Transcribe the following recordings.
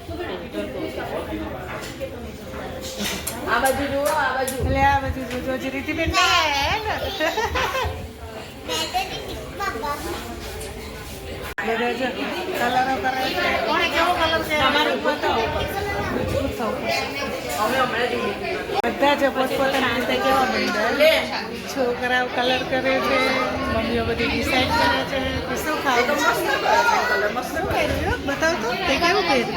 આ બાજુ જુઓ, આ બાજુ. એટલે આ બાજુ જોજો જ રીતિબેન ને બધા જો કલરો કરે છે. કોણે કેવો કલર છે અમારું બતાવો. બધા જ પોતપોતાની રીતે કેવા માંડ્યા. છોકરાઓ કલર કરે છે, મમ્મીઓ બધી ડિસાઈડ કરે છે કે શું ખાવું. શું કર્યું બતાવ તો તે કેવું કર્યું.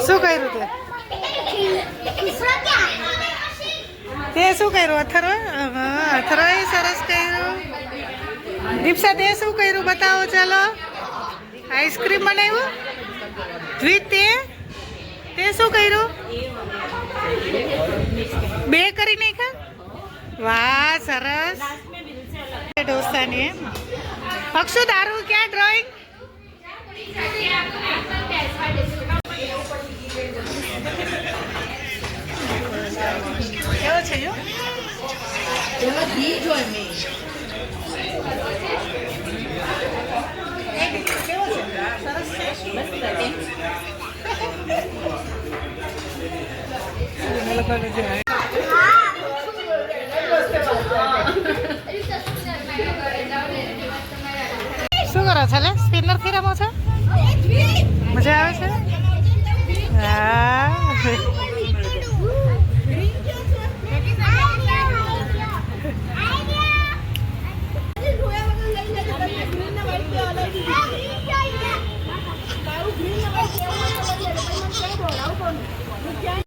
શું કર્યું તે શું કર્યું. અથરો સરસ કર્યું. દીપસા તે શું કર્યું બતાવો. ચાલો આઈસ્ક્રીમ બનાવ્યું. દ્વિત તે શું કર્યું. બે કરી નાખ્યા. વાહ સરસ. ઢોસાની એમ. અક્ષુ તારું ક્યાં ડ્રોઈંગ. કેવો છે યો. એમાં ઘી જોઈ મેં. કેવો છે સરસ છે. શું કરો છો લે. સ્પિનર થી રમો છો.